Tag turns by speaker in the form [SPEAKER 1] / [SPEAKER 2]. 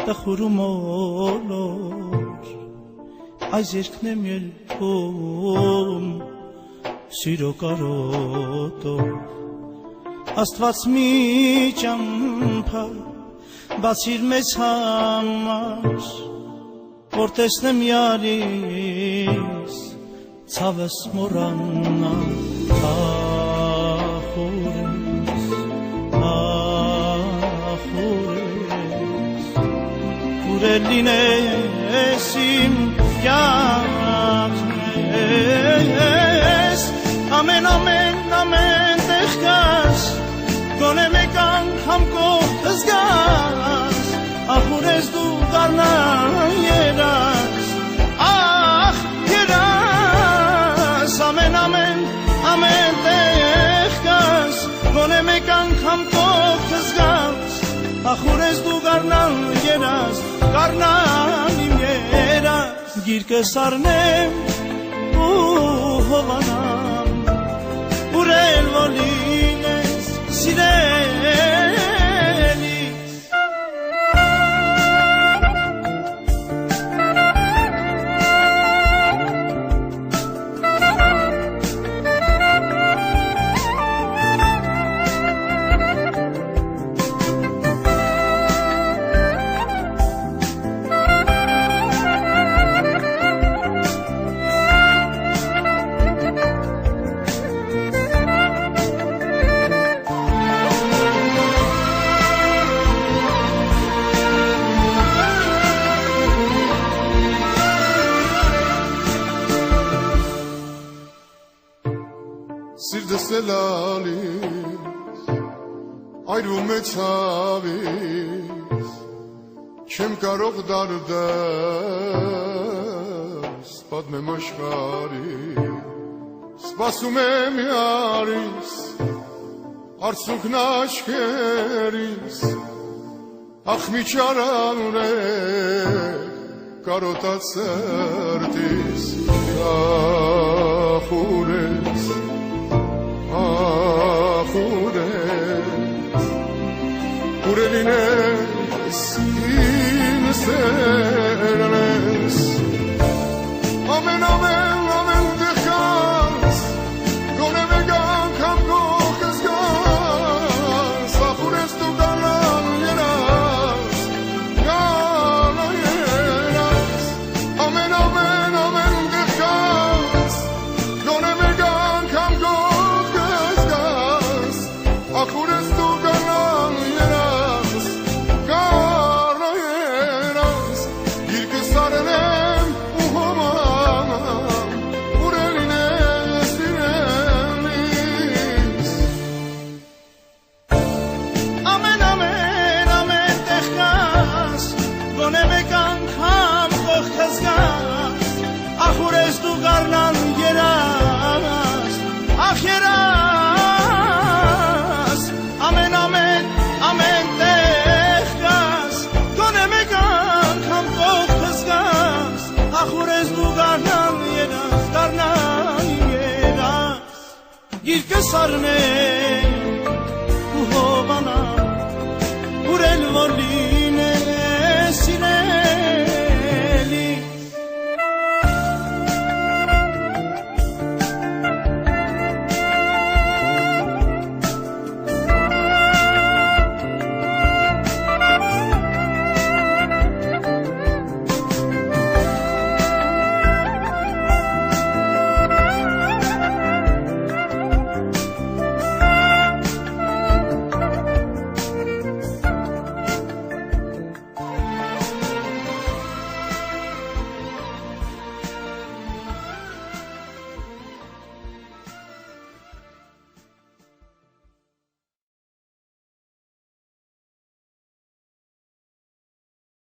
[SPEAKER 1] Տխուրում օլոր այս երգն եմ ելքում սիրո կարոտով Աստված մի ճամփա բացիր մեզ համար որ տեսնեմ յարիս ցավս մոռանա Լինես իմ կյանքս ամեն տեղ կաս գոնե մեկ անգամ կողքս գաս ախուր ես դու գարնան երաս ախ երաս ամեն տեղ կաս գոնե մեկ անգամ կողքս գաս ախուր ես դու գարնան երաս Կարնան իմ երաս գիրկս արնեմ ու հովանամ ուրել որ լինես սիրելիս
[SPEAKER 2] Սիրտս լալիս այրվում է ցավից չեմ կարող դարձ պատմեմ աշխարհի սպասում եմ յարիս արցունքն աչքերիս ախ մի չարան է կարոտած սրտիս ախուրես Ուրելինես իմ սերնես ամեն դեղկաս գոնե մեկ անգամ կողքս գաս ախուր ես դու գարնան երաս ամեն դեղկաս գոնե մեկ անգամ կողքս գաս ախուր ես դու գարնան Գիրկս արնեմ ու հովանամ ուրել որ